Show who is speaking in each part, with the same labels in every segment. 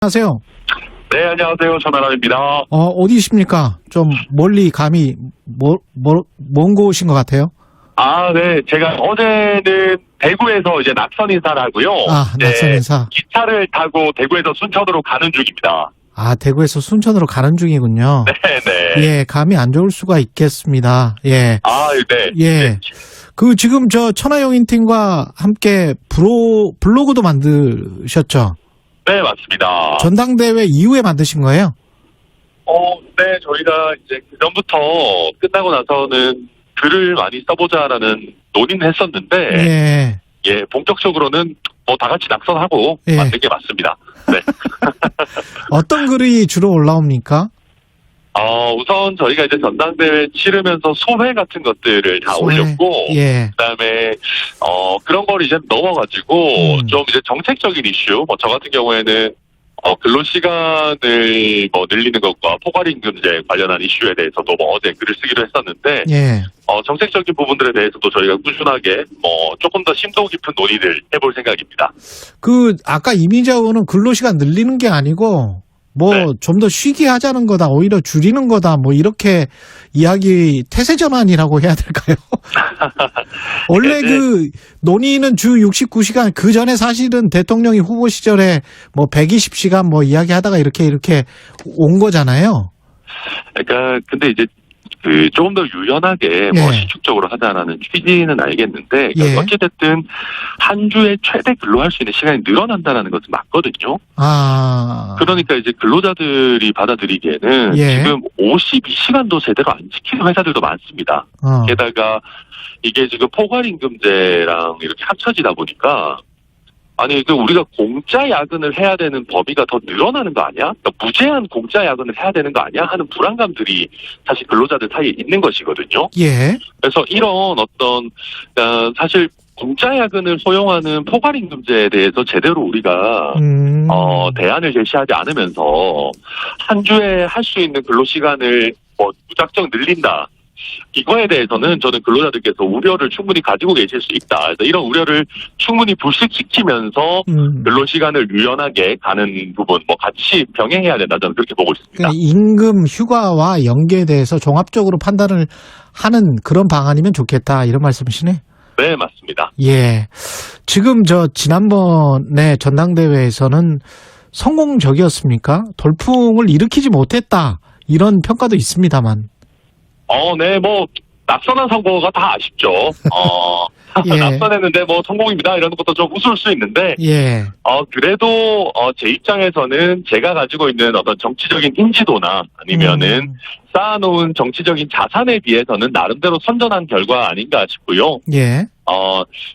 Speaker 1: 안녕하세요.
Speaker 2: 네, 안녕하세요. 전하람입니다.
Speaker 1: 어디십니까? 좀 멀리 감이 먼 곳인 것 같아요.
Speaker 2: 네. 제가 어제는 대구에서 이제 낙선 인사를 하고요.
Speaker 1: 낙선 인사.
Speaker 2: 기차를 타고 대구에서 순천으로 가는 중입니다.
Speaker 1: 대구에서 순천으로 가는 중이군요.
Speaker 2: 네네.
Speaker 1: 예, 감이 안 좋을 수가 있겠습니다. 예.
Speaker 2: 네.
Speaker 1: 예.
Speaker 2: 네.
Speaker 1: 지금 천하영인 팀과 함께 블로그도 만드셨죠?
Speaker 2: 네, 맞습니다.
Speaker 1: 전당대회 이후에 만드신 거예요?
Speaker 2: 네. 저희가 이제 그전부터 끝나고 나서는 글을 많이 써보자라는 논의는 했었는데, 예, 본격적으로는 다 같이 낙선하고 만든 게 맞습니다. 네.
Speaker 1: 어떤 글이 주로 올라옵니까?
Speaker 2: 우선 저희가 이제 전당대회 치르면서 소회 같은 것들을 다 올렸고, 그다음에 그런 걸 이제 넘어가지고 좀 이제 정책적인 이슈, 저 같은 경우에는 근로시간을 늘리는 것과 포괄임금제 관련한 이슈에 대해서도 어제 글을 쓰기도 했었는데, 정책적인 부분들에 대해서도 저희가 꾸준하게 조금 더 심도 깊은 논의를 해볼 생각입니다.
Speaker 1: 아까 이미자 의원은 근로시간 늘리는 게 아니고 좀 더 쉬게 하자는 거다, 오히려 줄이는 거다, 이렇게 이야기, 태세 전환이라고 해야 될까요? 원래 논의는 주 69시간, 그 전에 사실은 대통령이 후보 시절에 120시간 이야기 하다가 이렇게 온 거잖아요.
Speaker 2: 그러니까, 근데 이제 조금 더 유연하게 시축적으로 하자라는 취지는 알겠는데, 어찌됐든 한 주에 최대 근로할 수 있는 시간이 늘어난다는 것은 맞거든요. 그러니까 이제 근로자들이 받아들이기에는 지금 52시간도 제대로 안 지키는 회사들도 많습니다. 게다가 이게 지금 포괄임금제랑 이렇게 합쳐지다 보니까, 우리가 공짜 야근을 해야 되는 범위가 더 늘어나는 거 아니야? 그러니까 무제한 공짜 야근을 해야 되는 거 아니야? 하는 불안감들이 사실 근로자들 사이에 있는 것이거든요. 그래서 이런 사실 공짜 야근을 소용하는 포괄임금제에 대해서 제대로 우리가 대안을 제시하지 않으면서 한 주에 할 수 있는 근로시간을 무작정 늘린다. 이거에 대해서는 저는 근로자들께서 우려를 충분히 가지고 계실 수 있다. 그래서 이런 우려를 충분히 불식시키면서 근로시간을 유연하게 가는 부분, 같이 병행해야 된다. 저는 그렇게 보고 있습니다.
Speaker 1: 그러니까 임금, 휴가와 연계에 대해서 종합적으로 판단을 하는 그런 방안이면 좋겠다, 이런 말씀이시네?
Speaker 2: 네, 맞습니다.
Speaker 1: 예. 지금 지난번에 전당대회에서는 성공적이었습니까? 돌풍을 일으키지 못했다, 이런 평가도 있습니다만.
Speaker 2: 네, 낙선한 선거가 다 아쉽죠. 낙선했는데 성공입니다, 이런 것도 좀 웃을 수 있는데, 그래도, 제 입장에서는 제가 가지고 있는 어떤 정치적인 인지도나 아니면은 쌓아놓은 정치적인 자산에 비해서는 나름대로 선전한 결과 아닌가 싶고요.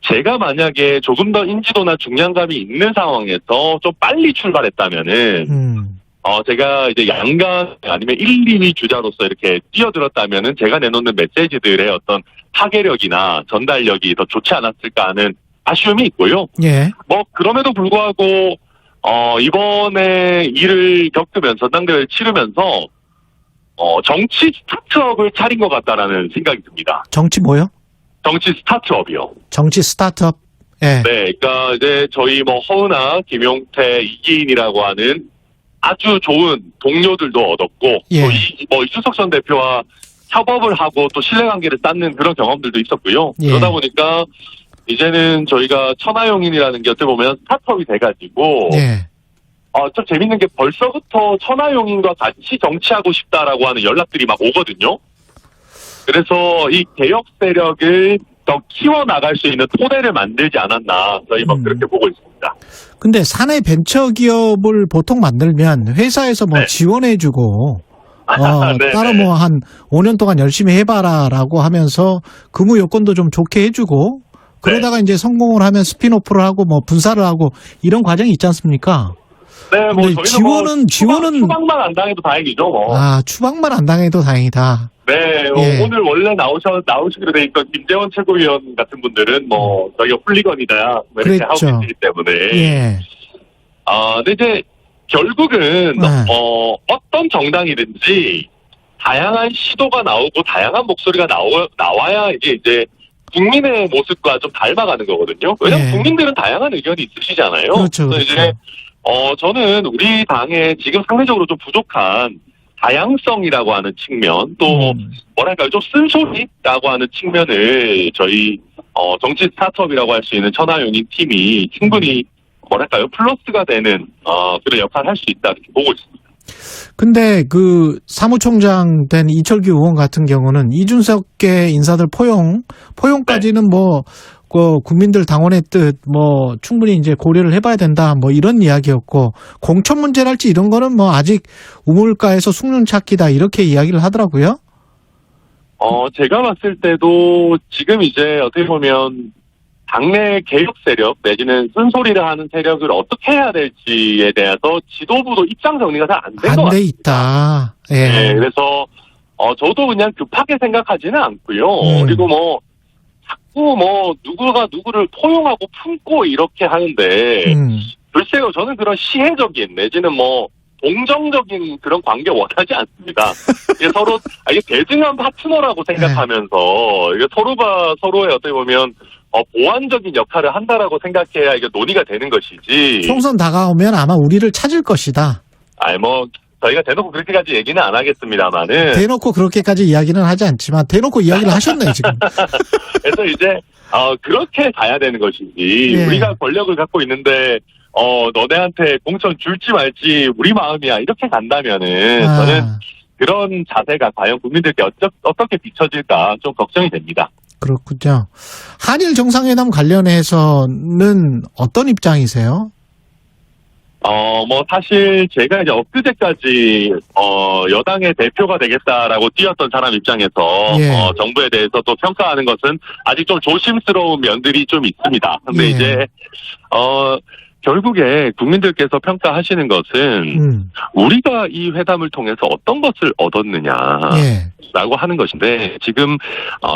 Speaker 2: 제가 만약에 조금 더 인지도나 중량감이 있는 상황에서 좀 빨리 출발했다면은, 제가 이제 양강 아니면 1, 2위 주자로서 이렇게 뛰어들었다면은 제가 내놓는 메시지들의 어떤 파괴력이나 전달력이 더 좋지 않았을까 하는 아쉬움이 있고요. 그럼에도 불구하고, 이번에 일을 겪으면서, 전당대회를 치르면서, 정치 스타트업을 차린 것 같다라는 생각이 듭니다.
Speaker 1: 정치 뭐요?
Speaker 2: 정치 스타트업이요.
Speaker 1: 정치 스타트업?
Speaker 2: 네, 그러니까 이제 저희 허은하, 김용태, 이기인이라고 하는 아주 좋은 동료들도 얻었고, 또 이준석 전 대표와 협업을 하고 또 신뢰관계를 쌓는 그런 경험들도 있었고요. 그러다 보니까 이제는 저희가 천하용인이라는 게 어떻게 보면 스타트업이 돼가지고, 좀 재밌는 게 벌써부터 천하용인과 같이 정치하고 싶다라고 하는 연락들이 막 오거든요. 그래서 이 개혁 세력을 더 키워나갈 수 있는 토대를 만들지 않았나, 저희 그렇게 보고 있습니다.
Speaker 1: 근데 사내 벤처기업을 보통 만들면 회사에서 지원해주고, 따로 한 5년 동안 열심히 해봐라라고 하면서 근무 요건도 좀 좋게 해주고, 그러다가 이제 성공을 하면 스핀오프를 하고 분사를 하고 이런 과정이 있지 않습니까?
Speaker 2: 네, 저희는
Speaker 1: 지원은
Speaker 2: 추방만 안 당해도 다행이죠,
Speaker 1: 추방만 안 당해도 다행이다.
Speaker 2: 네, 오늘 원래 나오시기로 돼 있던 김재원 최고위원 같은 분들은 저희가 훌리건이다, 이렇게 하고 계시기 때문에. 근데 이제 결국은 어떤 정당이든지 다양한 시도가 나오고 다양한 목소리가 나와야 이제 국민의 모습과 좀 닮아가는 거거든요. 왜냐하면 국민들은 다양한 의견이 있으시잖아요.
Speaker 1: 그렇죠.
Speaker 2: 그래서 이제 저는 우리 당에 지금 상대적으로 좀 부족한 다양성이라고 하는 측면, 또, 뭐랄까요, 좀 쓴소리라고 하는 측면을 저희, 정치 스타트업이라고 할 수 있는 천하용인 팀이 충분히, 뭐랄까요, 플러스가 되는, 그런 역할을 할 수 있다, 이렇게 보고 있습니다.
Speaker 1: 근데 그 사무총장 된 이철규 의원 같은 경우는 이준석계 인사들 포용까지는 뭐, 그 국민들 당원의 뜻 뭐 충분히 이제 고려를 해봐야 된다 뭐 이런 이야기였고 공천 문제랄지 이런 거는 뭐 아직 우물가에서 숭늉 찾기다 이렇게 이야기를 하더라고요.
Speaker 2: 제가 봤을 때도 지금 이제 어떻게 보면 당내 개혁 세력 내지는 쓴소리를 하는 세력을 어떻게 해야 될지에 대해서 지도부도 입장 정리가 잘 안 된 것
Speaker 1: 안 돼
Speaker 2: 같습니다.
Speaker 1: 있다. 예.
Speaker 2: 네, 그래서 저도 그냥 급하게 생각하지는 않고요. 그리고 뭐 자꾸 뭐 누구가 누구를 포용하고 품고 이렇게 하는데 글쎄요, 저는 그런 시혜적인 내지는 뭐 동정적인 그런 관계 원하지 않습니다. 이게 서로 이게 대등한 파트너라고 생각하면서 이게 서로가 서로의 어떻게 보면 보완적인 역할을 한다라고 생각해야 이게 논의가 되는 것이지.
Speaker 1: 총선 다가오면 아마 우리를 찾을 것이다.
Speaker 2: 뭐 저희가 대놓고 그렇게까지 얘기는 안 하겠습니다만은.
Speaker 1: 대놓고 그렇게까지 이야기는 하지 않지만 대놓고 이야기를 하셨네 지금.
Speaker 2: 그래서 이제 그렇게 가야 되는 것이지.
Speaker 1: 예. 우리가
Speaker 2: 권력을 갖고 있는데 너네한테 공천 줄지 말지 우리 마음이야 이렇게 간다면은 저는 그런 자세가 과연 국민들께 어떻게 비춰질까 좀 걱정이 됩니다.
Speaker 1: 그렇군요. 한일 정상회담 관련해서는 어떤 입장이세요?
Speaker 2: 뭐 사실 제가 이제 엊그제까지 여당의 대표가 되겠다라고 뛰었던 사람 입장에서
Speaker 1: 예.
Speaker 2: 정부에 대해서 또 평가하는 것은 아직 좀 조심스러운 면들이 좀 있습니다. 근데
Speaker 1: 예.
Speaker 2: 이제 결국에 국민들께서 평가하시는 것은 우리가 이 회담을 통해서 어떤 것을 얻었느냐라고
Speaker 1: 예.
Speaker 2: 하는 것인데 지금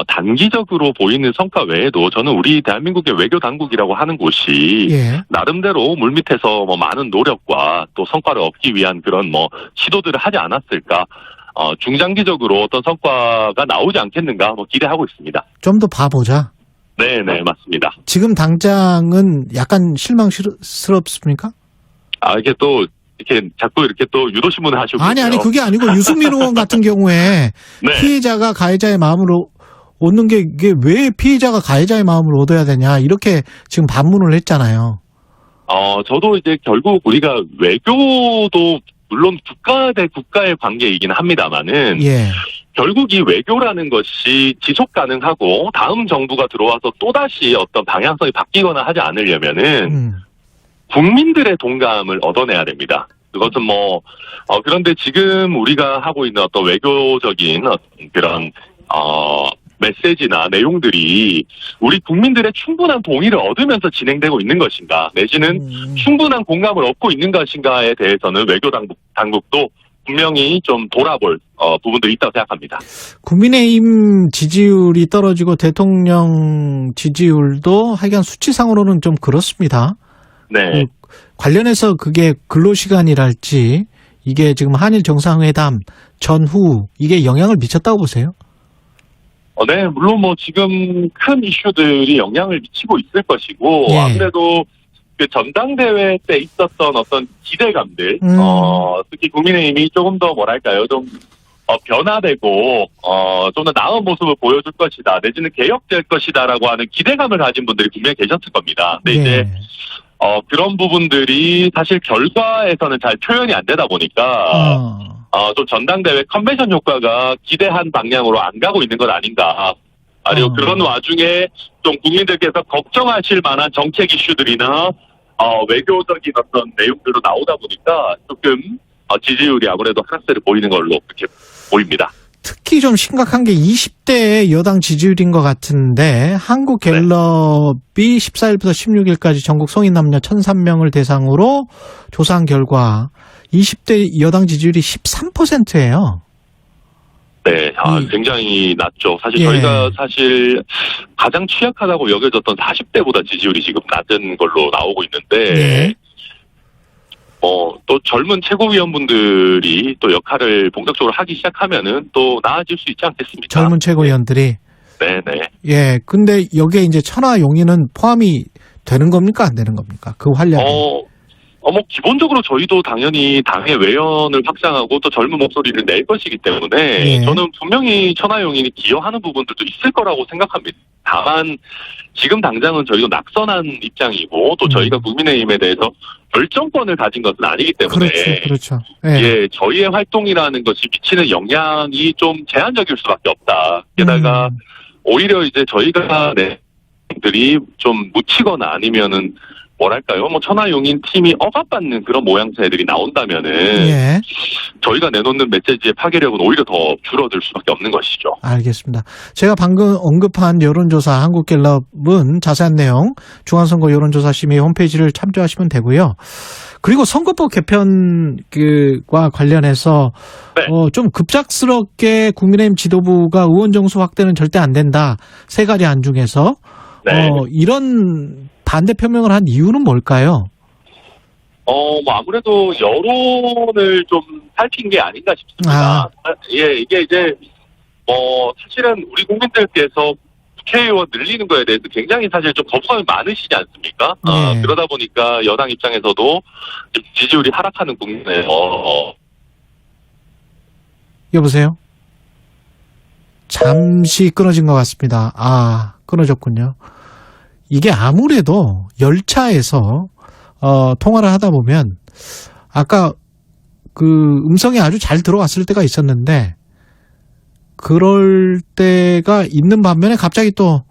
Speaker 2: 단기적으로 보이는 성과 외에도 저는 우리 대한민국의 외교 당국이라고 하는 곳이
Speaker 1: 예.
Speaker 2: 나름대로 물밑에서 뭐 많은 노력과 또 성과를 얻기 위한 그런 뭐 시도들을 하지 않았을까. 중장기적으로 어떤 성과가 나오지 않겠는가 뭐 기대하고 있습니다.
Speaker 1: 좀 더 봐보자.
Speaker 2: 네네, 맞습니다.
Speaker 1: 지금 당장은 약간 실망스럽습니까?
Speaker 2: 이게 또, 이렇게 자꾸 이렇게 또 유도신문을 하시고.
Speaker 1: 아니, 그게 아니고 유승민 의원 같은 경우에
Speaker 2: 네.
Speaker 1: 피해자가 가해자의 마음을 얻는 게 이게 왜 피해자가 가해자의 마음을 얻어야 되냐 이렇게 지금 반문을 했잖아요.
Speaker 2: 저도 이제 결국 우리가 외교도 물론 국가 대 국가의 관계이긴 합니다만은.
Speaker 1: 예.
Speaker 2: 결국 이 외교라는 것이 지속 가능하고 다음 정부가 들어와서 또다시 어떤 방향성이 바뀌거나 하지 않으려면은 국민들의 동감을 얻어내야 됩니다. 그것은 뭐 그런데 지금 우리가 하고 있는 어떤 외교적인 그런 메시지나 내용들이 우리 국민들의 충분한 동의를 얻으면서 진행되고 있는 것인가 내지는 충분한 공감을 얻고 있는 것인가에 대해서는 외교 당국도 분명히 좀 돌아볼 부분도 있다고 생각합니다.
Speaker 1: 국민의힘 지지율이 떨어지고 대통령 지지율도 하여간 수치상으로는 좀 그렇습니다.
Speaker 2: 네.
Speaker 1: 관련해서 그게 근로시간이랄지 이게 지금 한일 정상회담 전후 이게 영향을 미쳤다고 보세요?
Speaker 2: 네, 물론 뭐 지금 큰 이슈들이 영향을 미치고 있을 것이고
Speaker 1: 예.
Speaker 2: 아무래도 그 전당대회 때 있었던 어떤 기대감들, 특히 국민의힘이 조금 더 뭐랄까요, 좀 변화되고 좀 더 나은 모습을 보여줄 것이다, 내지는 개혁될 것이다라고 하는 기대감을 가진 분들이 분명히 계셨을 겁니다. 근데
Speaker 1: 예.
Speaker 2: 이제 그런 부분들이 사실 결과에서는 잘 표현이 안 되다 보니까 좀 전당대회 컨벤션 효과가 기대한 방향으로 안 가고 있는 것 아닌가. 그리고 그런 와중에 좀 국민들께서 걱정하실 만한 정책 이슈들이나 외교적인 어떤 내용들로 나오다 보니까 조금 지지율이 아무래도 하락세를 보이는 걸로 그렇게 보입니다.
Speaker 1: 특히 좀 심각한 게 20대의 여당 지지율인 것 같은데 한국갤럽이 14일부터 16일까지 전국 성인 남녀 1,003명을 대상으로 조사한 결과 20대 여당 지지율이 13%예요.
Speaker 2: 네, 굉장히 낮죠. 사실
Speaker 1: 예.
Speaker 2: 저희가 사실 가장 취약하다고 여겨졌던 40대보다 지지율이 지금 낮은 걸로 나오고 있는데,
Speaker 1: 예.
Speaker 2: 또 젊은 최고위원분들이 또 역할을 본격적으로 하기 시작하면은 또 나아질 수 있지 않겠습니까?
Speaker 1: 젊은 최고위원들이.
Speaker 2: 네네.
Speaker 1: 예. 근데 여기에 이제 천하용인은 포함이 되는 겁니까? 안 되는 겁니까? 그 활약이.
Speaker 2: 뭐, 기본적으로 저희도 당연히 당의 외연을 확장하고 또 젊은 목소리를 낼 것이기 때문에
Speaker 1: 예.
Speaker 2: 저는 분명히 천하용인이 기여하는 부분들도 있을 거라고 생각합니다. 다만 지금 당장은 저희도 낙선한 입장이고 또 저희가 국민의힘에 대해서 결정권을 가진 것은 아니기 때문에
Speaker 1: 그렇죠. 예.
Speaker 2: 예, 저희의 활동이라는 것이 미치는 영향이 좀 제한적일 수밖에 없다. 게다가 오히려 이제 저희가 들이 좀 묻히거나 아니면은 뭐랄까요? 뭐 천하용인 팀이 억압받는 그런 모양새들이 나온다면은
Speaker 1: 예.
Speaker 2: 저희가 내놓는 메시지의 파괴력은 오히려 더 줄어들 수밖에 없는 것이죠.
Speaker 1: 알겠습니다. 제가 방금 언급한 여론조사 한국갤럽은 자세한 내용 중앙선거 여론조사심의 홈페이지를 참조하시면 되고요. 그리고 선거법 개편과 관련해서
Speaker 2: 네.
Speaker 1: 좀 급작스럽게 국민의힘 지도부가 의원 정수 확대는 절대 안 된다. 세 가지 안 중에서
Speaker 2: 네.
Speaker 1: 이런 반대 표명을 한 이유는 뭘까요?
Speaker 2: 뭐 아무래도 여론을 좀 살핀 게 아닌가 싶습니다. 예, 이게 이제 사실은 우리 국민들께서 국회의원 늘리는 거에 대해서 굉장히 사실 좀 거부감이 많으시지 않습니까?
Speaker 1: 네.
Speaker 2: 그러다 보니까 여당 입장에서도 좀 지지율이 하락하는 국면에서
Speaker 1: 여보세요? 잠시 끊어진 것 같습니다. 끊어졌군요. 이게 아무래도 열차에서 통화를 하다 보면 아까 그 음성이 아주 잘 들어왔을 때가 있었는데 그럴 때가 있는 반면에 갑자기 또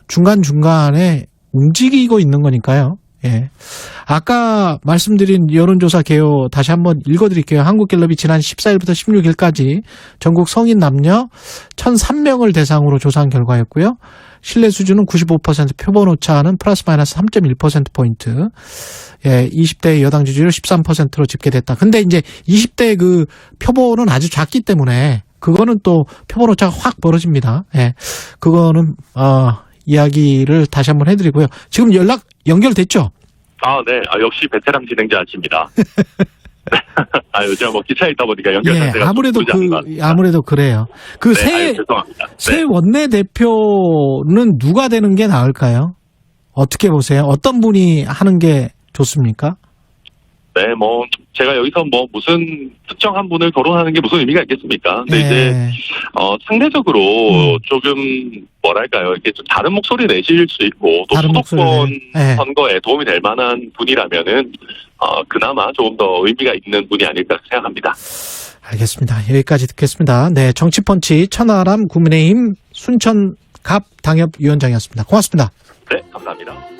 Speaker 1: 중간중간에 움직이고 있는 거니까요. 예. 아까 말씀드린 여론조사 개요 다시 한번 읽어드릴게요. 한국갤럽이 지난 14일부터 16일까지 전국 성인 남녀 1,003명을 대상으로 조사한 결과였고요. 신뢰 수준은 95%, 표본 오차는 플러스 마이너스 3.1%포인트. 예, 20대의 여당 지지율 13%로 집계됐다. 근데 이제 20대 그 표본은 아주 작기 때문에 그거는 또 표본 오차가 확 벌어집니다. 예. 그거는, 이야기를 다시 한번 해드리고요. 지금 연결됐죠?
Speaker 2: 네. 역시 베테랑 진행자십니다. 요즘 기차에 있다 보니까 연결 상태가
Speaker 1: 아무래도 그래요.
Speaker 2: 죄송합니다.
Speaker 1: 새 원내대표는 누가 되는 게 나을까요? 어떻게 보세요? 어떤 분이 하는 게 좋습니까?
Speaker 2: 네, 제가 여기서 무슨 특정한 분을 거론하는 게 무슨 의미가 있겠습니까? 근데 이제, 상대적으로 조금, 뭐랄까요, 이렇게 좀 다른 목소리 내실 수 있고, 또 수도권 선거에 도움이 될 만한 분이라면은, 그나마 조금 더 의미가 있는 분이 아닐까 생각합니다.
Speaker 1: 알겠습니다. 여기까지 듣겠습니다. 네, 정치펀치 천하람 국민의힘 순천갑 당협위원장이었습니다. 고맙습니다.
Speaker 2: 네, 감사합니다.